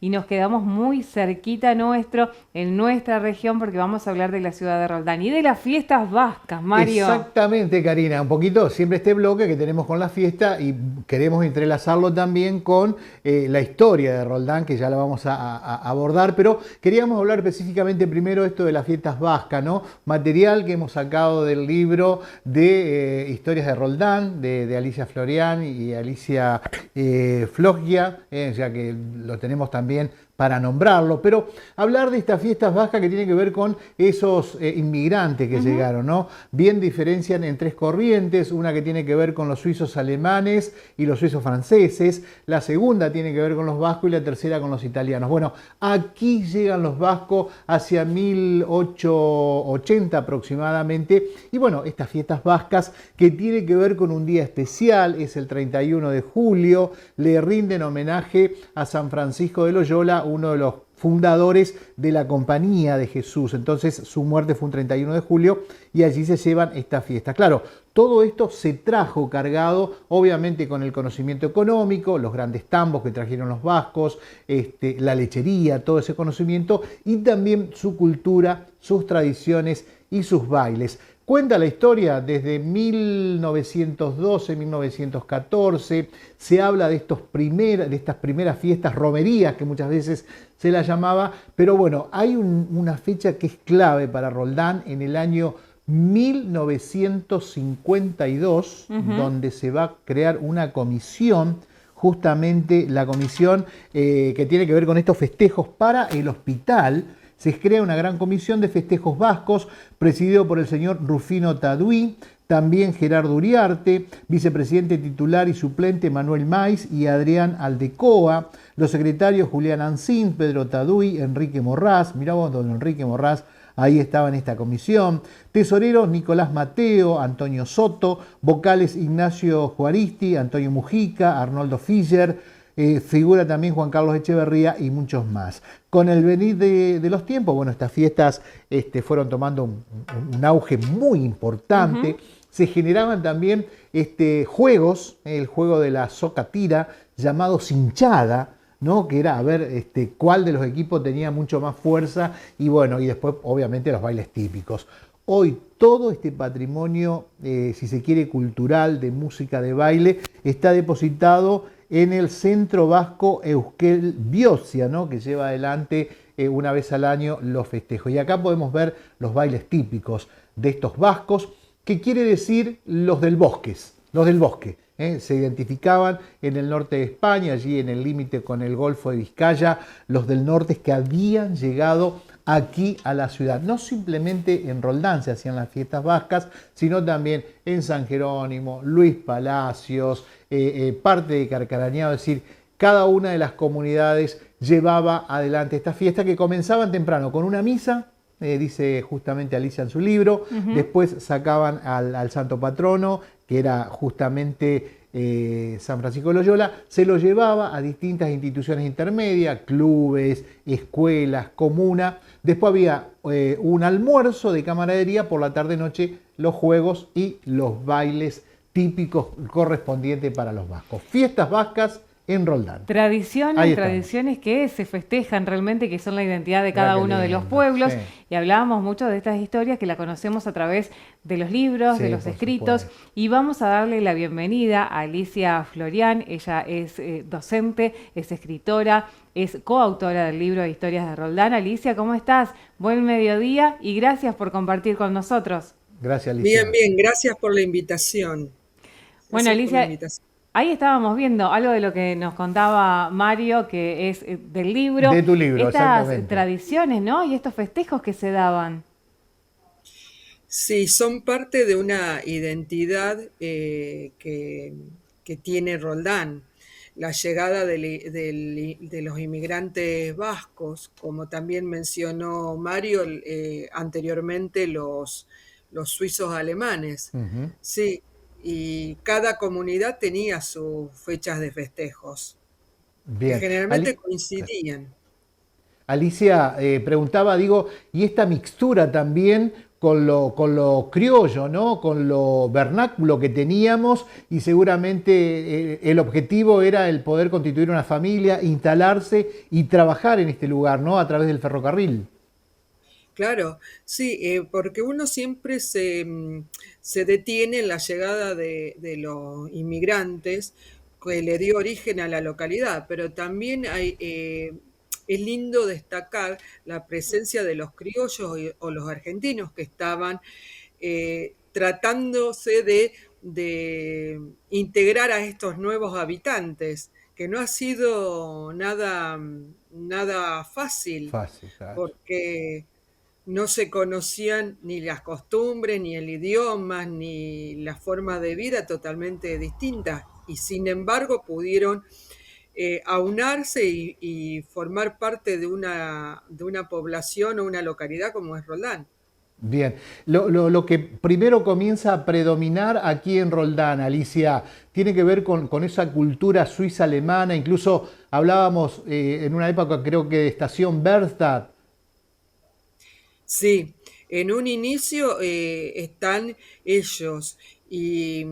y nos quedamos muy cerquita nuestro, en nuestra región, porque vamos a hablar de la ciudad de Roldán y de las fiestas vascas, Mario. Exactamente, Karina, un poquito siempre este bloque que tenemos con la fiesta y queremos entrelazarlo también con la historia de Roldán, que ya la vamos a abordar, pero queríamos hablar específicamente primero esto de las fiestas vascas, ¿no? Material que hemos sacado del libro de Historias de Roldán, de Alicia Florian y Alicia Flogia, ya que lo tenemos también para nombrarlo, pero hablar de estas fiestas vascas que tienen que ver con esos inmigrantes que llegaron, ¿no? Bien diferencian en tres corrientes, una que tiene que ver con los suizos alemanes y los suizos franceses, la segunda tiene que ver con los vascos y la tercera con los italianos. Bueno, aquí llegan los vascos hacia 1880 aproximadamente, y bueno, estas fiestas vascas que tienen que ver con un día especial, es el 31 de julio, le rinden homenaje a San Francisco de Loyola, uno de los fundadores de la Compañía de Jesús. Entonces su muerte fue un 31 de julio y allí se llevan estas fiestas. Claro, todo esto se trajo cargado obviamente con el conocimiento económico, los grandes tambos que trajeron los vascos, la lechería, todo ese conocimiento y también su cultura, sus tradiciones y sus bailes. Cuenta la historia desde 1912, 1914, se habla de estas primeras fiestas, romerías que muchas veces se las llamaba, pero bueno, hay una fecha que es clave para Roldán en el año 1952, donde se va a crear una comisión, justamente la comisión que tiene que ver con estos festejos para el hospital. Se crea una gran comisión de festejos vascos, presidido por el señor Rufino Taduí, también Gerardo Uriarte, vicepresidente titular y suplente Manuel Maiz y Adrián Aldecoa, los secretarios Julián Ancín, Pedro Taduí, Enrique Morrás, mirá vos, don Enrique Morrás, ahí estaba en esta comisión, tesoreros Nicolás Mateo, Antonio Soto, vocales Ignacio Juaristi, Antonio Mujica, Arnoldo Filler, figura también Juan Carlos Echeverría y muchos más. Con el venir de los tiempos, bueno, estas fiestas fueron tomando un auge muy importante. Se generaban también juegos, el juego de la soca tira, llamado cinchada, ¿no? Que era a ver cuál de los equipos tenía mucho más fuerza y bueno, y después obviamente los bailes típicos. Hoy todo este patrimonio, si se quiere, cultural, de música, de baile, está depositado en el Centro Vasco Euskel Biosia, ¿no? Que lleva adelante una vez al año los festejos. Y acá podemos ver los bailes típicos de estos vascos, que quiere decir los del bosque, los del bosque. Se identificaban en el norte de España, allí en el límite con el Golfo de Vizcaya, los del norte que habían llegado aquí a la ciudad. No simplemente en Roldán se hacían las fiestas vascas, sino también en San Jerónimo, Luis Palacios, parte de Carcarañado, es decir, cada una de las comunidades llevaba adelante esta fiesta que comenzaban temprano con una misa, dice justamente Alicia en su libro, después sacaban al santo patrono, que era justamente San Francisco de Loyola, se lo llevaba a distintas instituciones intermedias, clubes, escuelas, comuna. Después había un almuerzo de camaradería, por la tarde-noche los juegos y los bailes típicos correspondientes para los vascos. Fiestas vascas en Roldán. Tradiciones que se festejan realmente, que son la identidad de cada uno de los pueblos. Sí. Y hablábamos mucho de estas historias que la conocemos a través de los libros, sí, de los escritos. Supuesto. Y vamos a darle la bienvenida a Alicia Florian. Ella es docente, es escritora, es coautora del libro de Historias de Roldán. Alicia, ¿cómo estás? Buen mediodía y gracias por compartir con nosotros. Gracias, Alicia. Bien, bien, gracias por la invitación. Bueno, Alicia, ahí estábamos viendo algo de lo que nos contaba Mario, que es del libro. De tu libro, estas tradiciones, ¿no? Y estos festejos que se daban. Sí, son parte de una identidad que tiene Roldán. La llegada de los inmigrantes vascos, como también mencionó Mario anteriormente, los suizos alemanes. Sí, y cada comunidad tenía sus fechas de festejos, bien, que generalmente coincidían. Alicia preguntaba, digo, y esta mixtura también con lo criollo, ¿no? Con lo vernáculo que teníamos, y seguramente el objetivo era el poder constituir una familia, instalarse y trabajar en este lugar, ¿no? A través del ferrocarril. Claro, sí, porque uno siempre se detiene en la llegada de los inmigrantes que le dio origen a la localidad, pero también es lindo destacar la presencia de los criollos o los argentinos que estaban tratándose de integrar a estos nuevos habitantes, que no ha sido nada fácil, Fácil, claro. porque no se conocían ni las costumbres, ni el idioma, ni la forma de vida totalmente distintas, y sin embargo pudieron aunarse y formar parte de una población o una localidad como es Roldán. Bien, lo que primero comienza a predominar aquí en Roldán, Alicia, tiene que ver con esa cultura suiza-alemana. Incluso hablábamos en una época, creo que de estación Berstadt. Sí, en un inicio están ellos y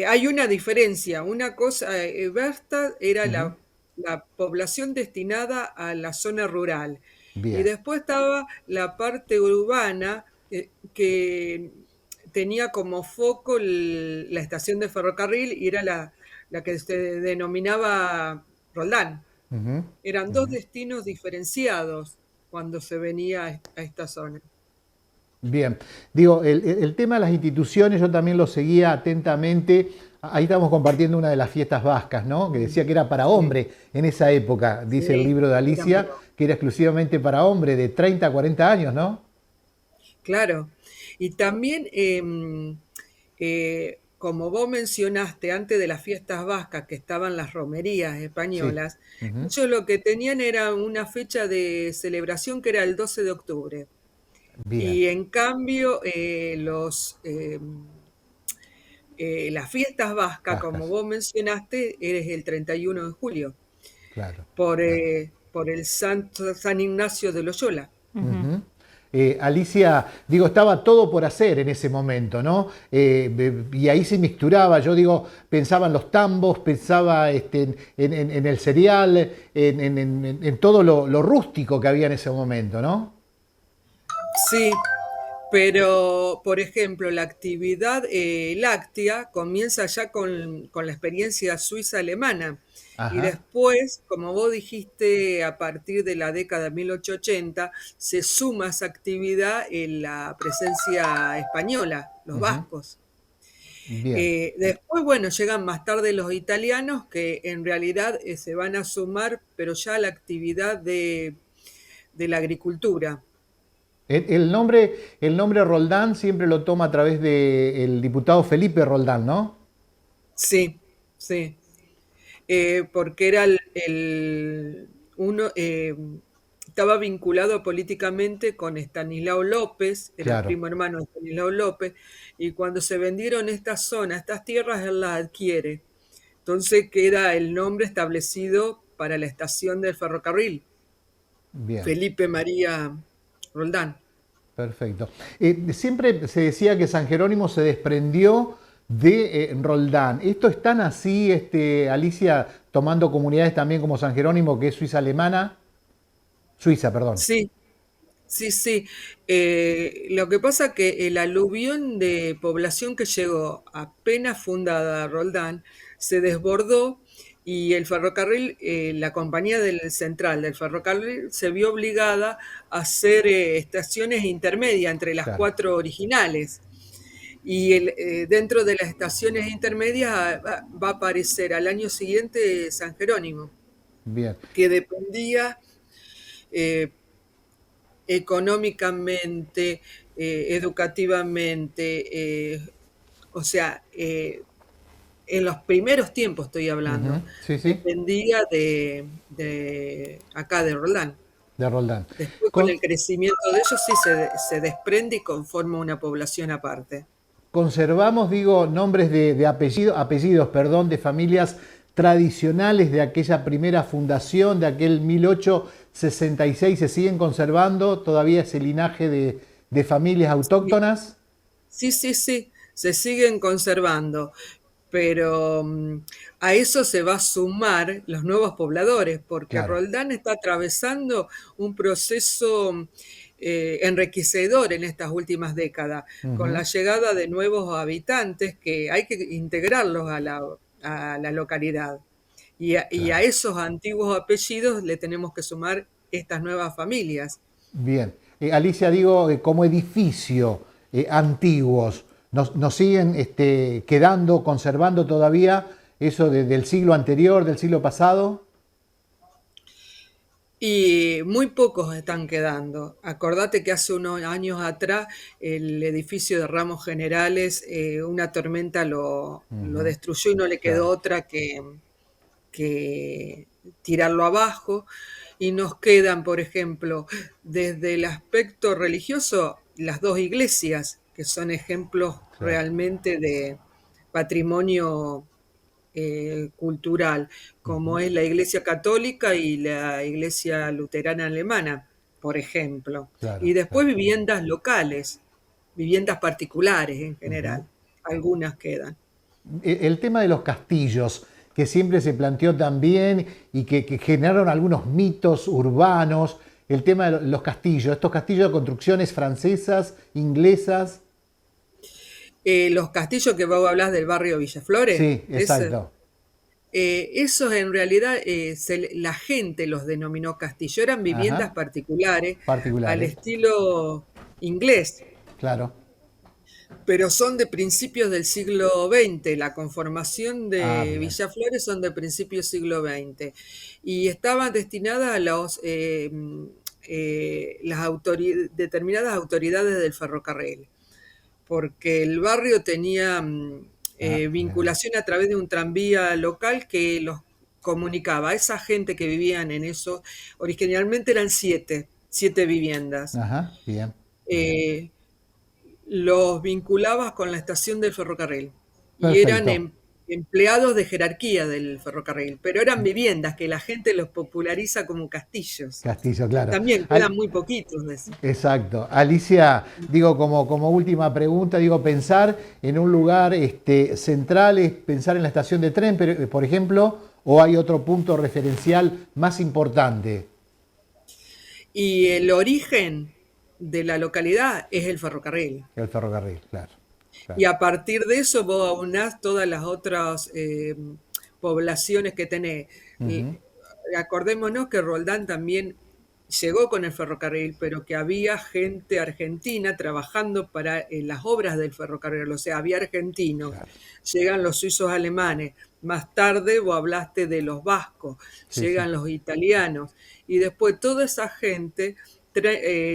hay una diferencia. Una cosa, Berstadt era Ujú. la población destinada a la zona rural, y Bien, después estaba la parte urbana que tenía como foco la estación de ferrocarril, y era la que se denominaba Roldán. ujú, Eran dos ujú. destinos diferenciados cuando se venía a esta zona. Bien, digo, el tema de las instituciones yo también lo seguía atentamente. Ahí estamos compartiendo una de las fiestas vascas, ¿no? Que decía que era para Sí, hombre en esa época, dice el sí, libro de eran Alicia, que era exclusivamente para hombre de 30 a 40 años, ¿no? claro. Y también, como vos mencionaste, antes de las fiestas vascas, que estaban las romerías Sí. españolas, Ujú. ellos lo que tenían era una fecha de celebración que era el 12 de octubre. Bien, Y en cambio, las fiestas vascas, como vascas, vos mencionaste, es el 31 de julio, claro, por, claro. por el Santo San Ignacio de Loyola. Ujú. Ujú. Alicia, digo, estaba todo por hacer en ese momento, ¿no? Y ahí se mixturaba, yo digo, pensaba en los tambos, pensaba en el cereal, en todo lo rústico que había en ese momento, ¿no? Sí, pero, por ejemplo, la actividad láctea comienza ya con la experiencia suiza-alemana, y Ajá, después, como vos dijiste, a partir de la década de 1880, se suma esa actividad en la presencia española, los ujú, vascos. bien. Después, bueno, llegan más tarde los italianos, que en realidad se van a sumar, pero ya a la actividad de la agricultura. El nombre Roldán siempre lo toma a través del diputado Felipe Roldán, ¿no? Sí, sí. Porque era uno, estaba vinculado políticamente con Estanislao López, era Claro. primo hermano de Estanislao López, y cuando se vendieron estas zonas, estas tierras, él las adquiere. Entonces queda el nombre establecido para la estación del ferrocarril, Bien. Felipe María Roldán. Perfecto. Siempre se decía que San Jerónimo se desprendió de Roldán. ¿Esto es tan así, Alicia, tomando comunidades también como San Jerónimo, que es Suiza alemana? Suiza, perdón. Sí, sí, sí. Lo que pasa que el aluvión de población que llegó apenas fundada Roldán se desbordó, y el ferrocarril, la compañía del central del ferrocarril se vio obligada a hacer estaciones intermedias entre las Claro. cuatro originales. Y dentro de las estaciones intermedias va a aparecer al año siguiente San Jerónimo, Bien. que dependía eh, económicamente, educativamente, o sea, en los primeros tiempos estoy hablando, Ujú. Sí, sí, dependía de acá, de Roldán. de Roldán. Después, con Con- el crecimiento de ellos, sí se desprende y conforma una población aparte. Conservamos, digo, nombres de apellidos, perdón, de familias tradicionales de aquella primera fundación, de aquel 1866, se siguen conservando todavía ese linaje de familias autóctonas. Sí, sí, sí, se siguen conservando, pero a eso se va a sumar los nuevos pobladores, porque Claro. Roldán está atravesando un proceso enriquecedor en estas últimas décadas, con la Ujú. llegada de nuevos habitantes que hay que integrarlos a la localidad. Y a Claro. esos antiguos apellidos le tenemos que sumar estas nuevas familias. Bien. Alicia, digo, como edificio antiguos, nos siguen quedando, conservando todavía eso del siglo anterior, del siglo pasado? Y muy pocos están quedando. Acordate que hace unos años atrás el edificio de Ramos Generales, una tormenta lo Ujú. destruyó y no le quedó Claro. otra que tirarlo abajo. Y nos quedan, por ejemplo, desde el aspecto religioso, las dos iglesias, que son ejemplos Claro. realmente de patrimonio cultural, como Ujú. es la Iglesia Católica y la Iglesia Luterana Alemana, por ejemplo. Y Claro. después Claro. viviendas locales, viviendas particulares en Ujú. general. Algunas quedan. El tema de los castillos, que siempre se planteó también y que generaron algunos mitos urbanos, el tema de los castillos, estos castillos de construcciones francesas, inglesas. Los castillos que vos hablás del barrio Villaflores, Sí, exacto. esos en realidad la gente los denominó castillo, eran viviendas Ajá, particulares al particulares, estilo inglés, claro. pero son de principios del siglo XX. La conformación Ah, de bien. Villa Flores son de principios del siglo XX y estaban destinadas a las determinadas autoridades del ferrocarril, porque el barrio tenía Ah, bien. vinculación a través de un tranvía local que los comunicaba. A esa gente que vivían en eso, originalmente eran siete viviendas. Ajá, bien, bien. Eh, los vinculabas con la estación del ferrocarril y eran Perfecto. empleados de jerarquía del ferrocarril, pero eran viviendas que la gente los populariza como castillos. Castillo, claro. También quedan muy poquitos de eso. Exacto. Alicia, digo, como última pregunta, digo, pensar en un lugar central es pensar en la estación de tren, pero, por ejemplo, o hay otro punto referencial más importante. Y el origen de la localidad es el ferrocarril. El ferrocarril, claro. Y Claro. a partir de eso vos aunás todas las otras poblaciones que tenés. Ujú. Acordémonos que Roldán también llegó con el ferrocarril, pero que había gente argentina trabajando para las obras del ferrocarril, o sea, había argentinos, Claro. llegan los suizos alemanes, más tarde vos hablaste de los vascos, Sí, sí. llegan los italianos, y después toda esa gente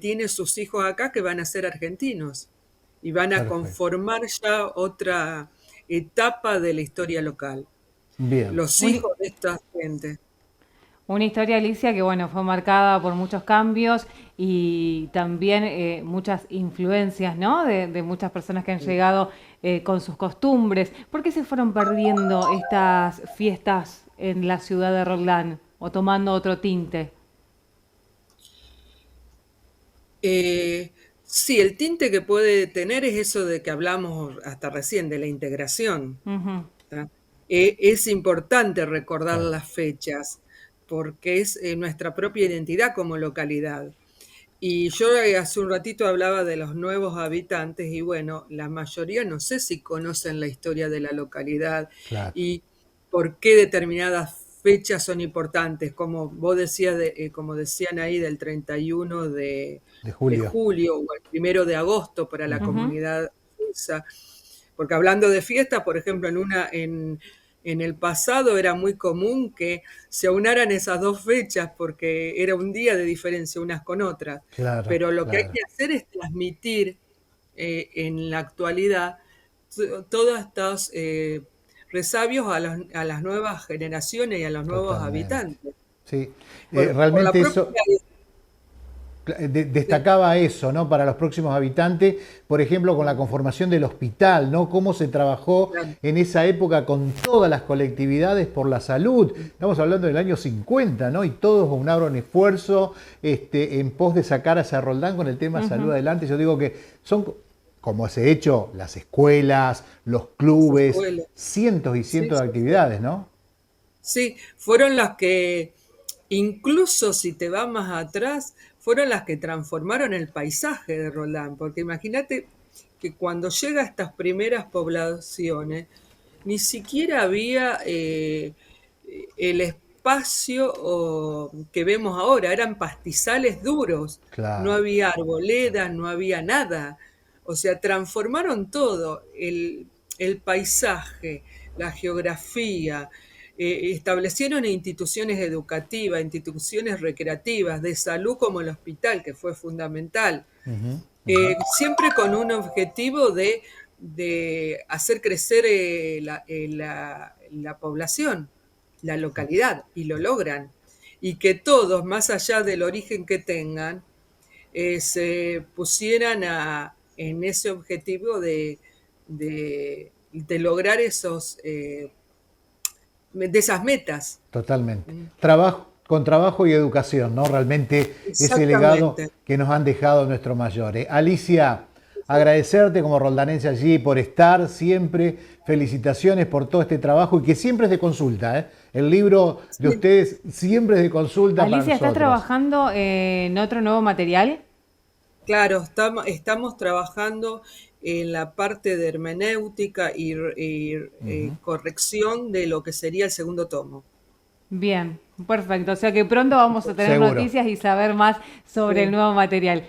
tiene sus hijos acá que van a ser argentinos y van a Perfecto. conformar ya otra etapa de la historia local. Bien. Los Un- hijos de esta gente. Una historia, Alicia, que bueno, fue marcada por muchos cambios y también muchas influencias, ¿no? De muchas personas que han llegado con sus costumbres. ¿Por qué se fueron perdiendo estas fiestas en la ciudad de Roldán o tomando otro tinte? Sí, el tinte que puede tener es eso de que hablamos hasta recién, de la integración. Ujú. ¿Tá? Es importante recordar Claro. las fechas porque es nuestra propia identidad como localidad. Y yo hace un ratito hablaba de los nuevos habitantes y bueno, la mayoría no sé si conocen la historia de la localidad Claro. y por qué determinadas fechas son importantes, como vos decías, como decían ahí, del 31 De de Julio. julio o el 1 de agosto para la Ujú. Ujú. comunidad suiza. Porque hablando de fiestas, por ejemplo, en el pasado era muy común que se aunaran esas dos fechas porque era un día de diferencia unas con otras. Claro, Pero lo que hay claro. que hacer es transmitir en la actualidad todos estos resabios a las nuevas generaciones y a los nuevos Totalmente. habitantes. Sí. Por la Realmente propia eso, destacaba eso, ¿no? Para los próximos habitantes, por ejemplo, con la conformación del hospital, ¿no? Cómo se trabajó en esa época con todas las colectividades por la salud. Estamos hablando del año 50, ¿no? Y todos aunaron esfuerzo en pos de sacar a Cerro Roldán con el tema salud adelante. Yo digo que son, como se hecho, las escuelas, los clubes, cientos y cientos de actividades, ¿no? Sí, fueron las que, incluso si te vas más atrás, fueron las que transformaron el paisaje de Roldán, porque imagínate que cuando llega a estas primeras poblaciones, ni siquiera había el espacio que vemos ahora, eran pastizales duros, no Claro. había arboledas, no había nada. O sea, transformaron todo, el paisaje, la geografía, establecieron instituciones educativas, instituciones recreativas, de salud como el hospital, que fue fundamental, siempre con un objetivo de hacer crecer la población, la localidad, y lo logran. Y que todos, más allá del origen que tengan, se pusieran en ese objetivo de lograr de esas metas. Totalmente. Con trabajo y educación, ¿no? Realmente ese legado Exactamente. que nos han dejado nuestros mayores. Alicia, agradecerte como roldanense allí por estar siempre. Felicitaciones por todo este trabajo y que siempre es de consulta, ¿eh? El libro de ustedes siempre es de consulta para Alicia, ¿estás nosotros. trabajando en otro nuevo material? Claro, estamos trabajando en la parte de hermenéutica y corrección de lo que sería el segundo tomo. Bien, perfecto. O sea que pronto vamos a tener Seguro. noticias y saber más sobre el Sí. nuevo material.